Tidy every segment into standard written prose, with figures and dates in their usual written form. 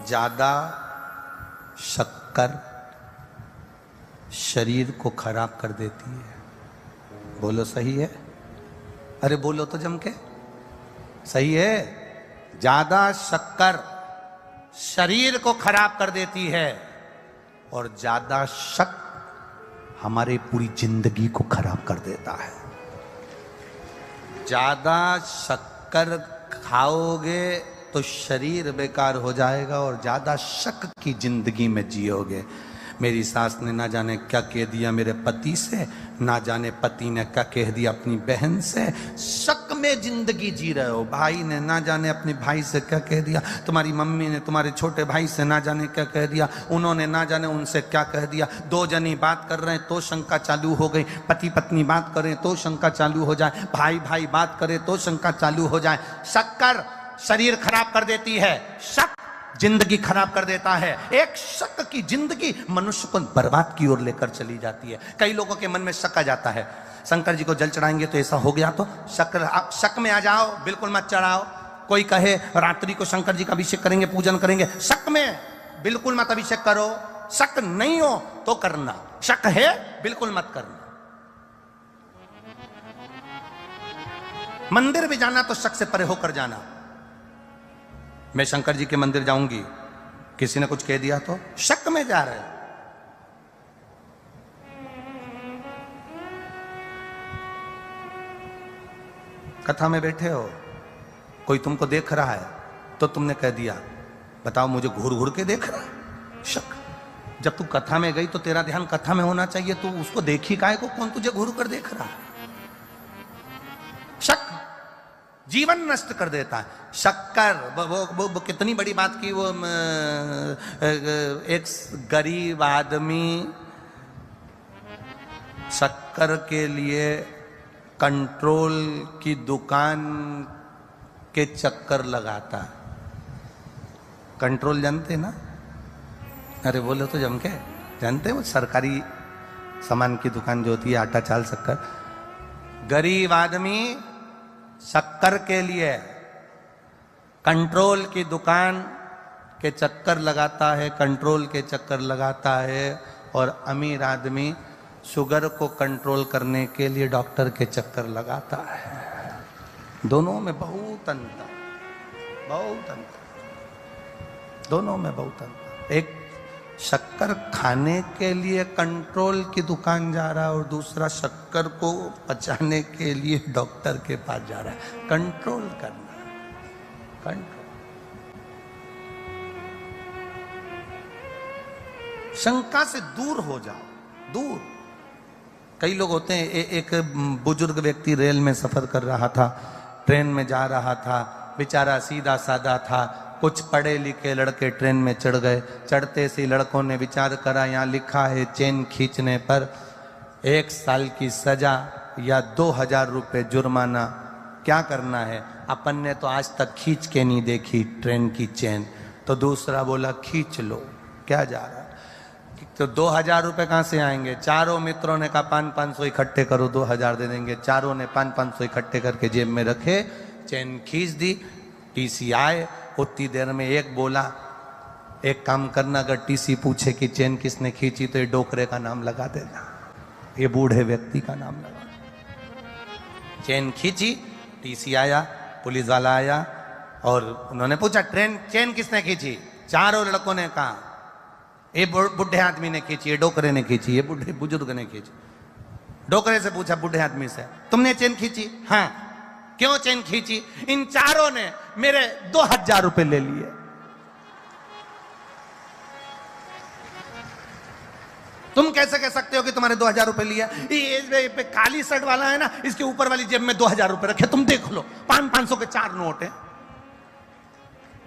ज्यादा शक्कर शरीर को खराब कर देती है। बोलो सही है? अरे बोलो तो जम के, सही है? ज्यादा शक्कर शरीर को खराब कर देती है और ज्यादा शक हमारी पूरी जिंदगी को खराब कर देता है। ज्यादा शक्कर खाओगे तो शरीर बेकार हो जाएगा और ज्यादा शक की जिंदगी में जियोगे। मेरी सास ने ना जाने क्या कह दिया मेरे पति से, ना जाने पति ने क्या कह दिया अपनी बहन से, शक में जिंदगी जी रहे हो। भाई ने ना जाने अपने भाई से क्या कह दिया, तुम्हारी मम्मी ने तुम्हारे छोटे भाई से ना जाने क्या कह दिया, उन्होंने ना जाने उनसे क्या कह दिया। दो जनी बात कर रहे हैं तो शंका चालू हो गई, पति पत्नी बात करें तो शंका चालू हो जाए, भाई भाई बात करे तो शंका चालू हो जाए। शक्कर शरीर खराब कर देती है, शक जिंदगी खराब कर देता है। एक शक की जिंदगी मनुष्य को बर्बाद की ओर लेकर चली जाती है। कई लोगों के मन में शक आ जाता है, शंकर जी को जल चढ़ाएंगे तो ऐसा हो गया, तो शक में आ जाओ, बिल्कुल मत चढ़ाओ। कोई कहे रात्रि को शंकर जी का अभिषेक करेंगे, पूजन करेंगे, शक में बिल्कुल मत अभिषेक करो। शक नहीं हो तो करना, शक है बिल्कुल मत करना। मंदिर भी जाना तो शक से परे होकर जाना। मैं शंकर जी के मंदिर जाऊंगी, किसी ने कुछ कह दिया तो शक में जा रहे। कथा में बैठे हो, कोई तुमको देख रहा है तो तुमने कह दिया, बताओ मुझे घूर घूर के देख रहा है, शक। जब तू कथा में गई तो तेरा ध्यान कथा में होना चाहिए, तू उसको देखी काहे को, कौन तुझे घूर कर देख रहा है। शक जीवन नष्ट कर देता है। शक्कर वो कितनी बड़ी बात की। वो एक गरीब आदमी शक्कर के लिए कंट्रोल की दुकान के चक्कर लगाता है। कंट्रोल जानते ना? अरे बोलो तो जम के, जानते वो सरकारी सामान की दुकान जो होती है, आटा चाल शक्कर। गरीब आदमी शक्कर के लिए कंट्रोल की दुकान के चक्कर लगाता है, कंट्रोल के चक्कर लगाता है। और अमीर आदमी शुगर को कंट्रोल करने के लिए डॉक्टर के चक्कर लगाता है। दोनों में बहुत अंतर, बहुत अंतर, दोनों में बहुत अंतर। एक शक्कर खाने के लिए कंट्रोल की दुकान जा रहा है और दूसरा शक्कर को पचाने के लिए डॉक्टर के पास जा रहा है। कंट्रोल करना, कंट्रोल। शंका से दूर हो जाओ, दूर। कई लोग होते हैं, एक बुजुर्ग व्यक्ति रेल में सफर कर रहा था, ट्रेन में जा रहा था, बेचारा सीधा साधा था। कुछ पढ़े लिखे लड़के ट्रेन में चढ़ गए। चढ़ते से लड़कों ने विचार करा, यहाँ लिखा है चेन खींचने पर 1 साल की सजा या 2000 रुपये जुर्माना। क्या करना है? अपन ने तो आज तक खींच के नहीं देखी ट्रेन की चेन। तो दूसरा बोला खींच लो, क्या जा रहा। तो 2000 रुपये कहाँ से आएंगे? चारों मित्रों ने कहा 500-500 इकट्ठे करो, 2000 दे देंगे। चारों ने 500-500 इकट्ठे करके जेब में रखे, चेन खींच दी। टीसी आए, उतनी देर में एक बोला, एक काम करना, अगर टीसी पूछे कि चेन किसने खींची तो ये डोकरे का नाम लगा देना, ये बूढ़े व्यक्ति का नाम लगा। चेन खींची, टीसी आया, पुलिस वाला आया और उन्होंने पूछा चेन किसने खींची? चारों लड़कों ने कहा ये बुढ़े आदमी ने खींची, ये डोकरे ने खींची, ये बूढ़े बुजुर्ग ने खींची। डोकरे से पूछा बूढ़े आदमी से, तुमने चेन खींची? हाँ। क्यों चेन खींची? इन चारों ने मेरे 2000 रुपए ले लिए। तुम कैसे कह सकते हो कि तुम्हारे 2000 रुपए लिया? ये पे काली शर्ट वाला है ना, इसके ऊपर वाली जेब में 2000 रुपए रखे, तुम देख लो। 500-500 के 4 नोट है।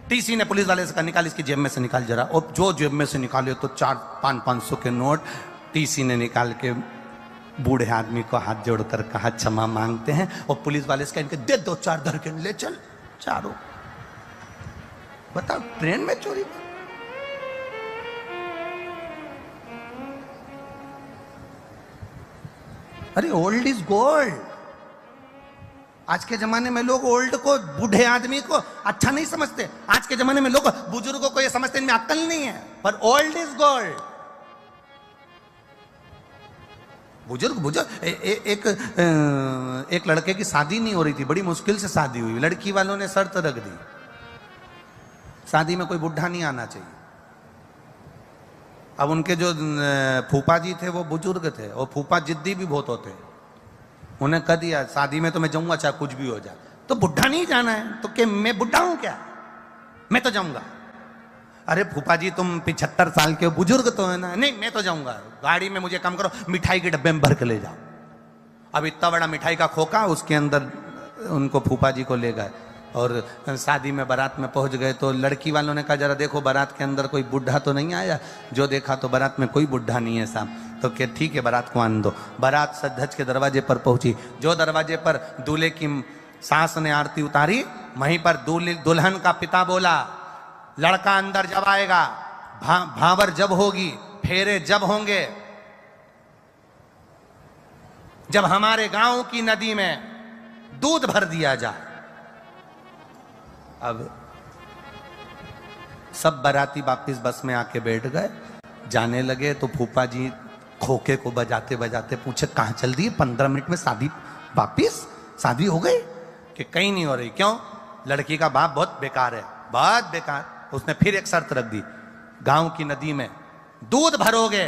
टीसी ने पुलिस वाले से कहा निकाल, इसकी जेब में से निकाल जरा। और जो जेब में से निकाले तो 400-500 के नोट टीसी ने निकाल के बूढ़े आदमी को हाथ जोड़कर कहा क्षमा मांगते हैं। और पुलिस वाले से इनके दे 2-4 दरकन ले चल चारों। बताओ ट्रेन में चोरी। अरे ओल्ड इज गोल्ड। आज के जमाने में लोग ओल्ड को, बूढ़े आदमी को अच्छा नहीं समझते। आज के जमाने में लोग बुजुर्गों को ये समझते इनमें अक्ल नहीं है, पर ओल्ड इज गोल्ड। बुजुर्ग एक लड़के की शादी नहीं हो रही थी, बड़ी मुश्किल से शादी हुई। लड़की वालों ने शर्त रख दी, शादी में कोई बुढ़ा नहीं आना चाहिए। अब उनके जो फूफा जी थे वो बुजुर्ग थे, और फूफा जिद्दी भी बहुत होते। उन्हें कह दिया शादी में तो मैं जाऊंगा चाहे कुछ भी हो जाए। तो बुढ़ा नहीं जाना है तो क्या मैं बुढ़ा हूं क्या, मैं तो जाऊंगा। अरे फूफा जी तुम 75 साल के बुजुर्ग तो है ना। नहीं मैं तो जाऊंगा, गाड़ी में मुझे कम करो, मिठाई के डब्बे में भर के ले जाओ। अब इतना बड़ा मिठाई का खोखा, उसके अंदर उनको फूफा जी को ले गए और शादी में बारात में पहुंच गए। तो लड़की वालों ने कहा जरा देखो बारात के अंदर कोई बुढ़ा तो नहीं आया। जो देखा तो बारात में कोई बुढ़ा नहीं है साहब। तो क्या ठीक है बारात को आने दो। बारात सज धज के दरवाजे पर पहुंची। जो दरवाजे पर दूल्हे की सास ने आरती उतारी, वहीं पर दुल्हन का पिता बोला लड़का अंदर जब आएगा, भांवर जब होगी, फेरे जब होंगे, जब हमारे गांव की नदी में दूध भर दिया जाए। अब सब बाराती वापिस बस में आके बैठ गए, जाने लगे। तो फूफा जी खोखे को बजाते बजाते पूछे कहां चल दी, 15 मिनट में शादी, वापिस शादी हो गई? कि कहीं नहीं हो रही। क्यों? लड़की का बाप बहुत बेकार है, बहुत बेकार। उसने फिर एक शर्त रख दी, गांव की नदी में दूध भरोगे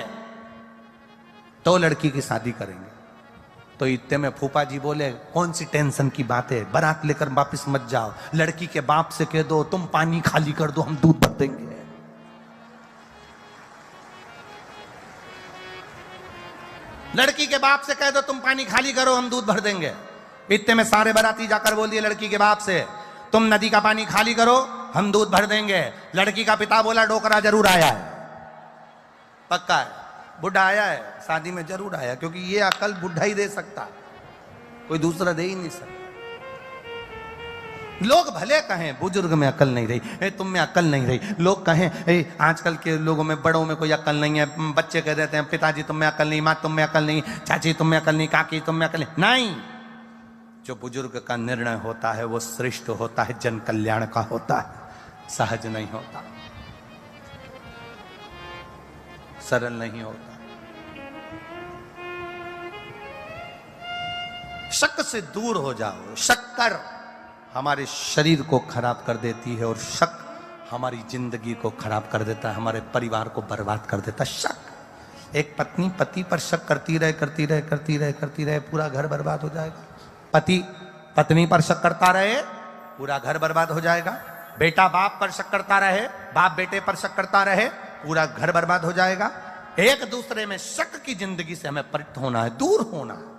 तो लड़की की शादी करेंगे। तो इतने में फूफा जी बोले कौन सी टेंशन की बात है, बारात लेकर वापिस मत जाओ, लड़की के बाप से कह दो तुम पानी खाली कर दो, हम दूध भर देंगे। लड़की के बाप से कह दो तुम पानी खाली करो, हम दूध भर देंगे। इतने में सारे बाराती जाकर बोल दिए लड़की के बाप से तुम नदी का पानी खाली करो, हम दूध भर देंगे। लड़की का पिता बोला डोकरा जरूर आया है, पक्का है, बुढ़ा आया है, शादी में जरूर आया, क्योंकि ये अकल बुढ़ा ही दे सकता, कोई दूसरा दे ही नहीं सकता। लोग भले कहें बुजुर्ग में अकल नहीं रही, तुम में अकल नहीं रही। लोग कहें आजकल के लोगों में, बड़ों में कोई अकल नहीं है। बच्चे कह देते हैं पिताजी तुम में अकल नहीं, माँ तुम में अकल नहीं, चाची तुम में अकल नहीं, काकी तुम में अकल नहीं। जो बुजुर्ग का निर्णय होता है वो श्रेष्ठ होता है, जन कल्याण का होता है, सहज नहीं होता, सरल नहीं होता। शक से दूर हो जाओ। शक्कर हमारे शरीर को खराब कर देती है, और शक हमारी जिंदगी को खराब कर देता है, हमारे परिवार को बर्बाद कर देता है। शक, एक पत्नी पति पर शक करती रहे, पूरा घर बर्बाद हो जाएगा। पति पत्नी पर शक करता रहे, पूरा घर बर्बाद हो जाएगा। बेटा बाप पर शक करता रहे, बाप बेटे पर शक करता रहे, पूरा घर बर्बाद हो जाएगा। एक दूसरे में शक की जिंदगी से हमें परित होना है, दूर होना है।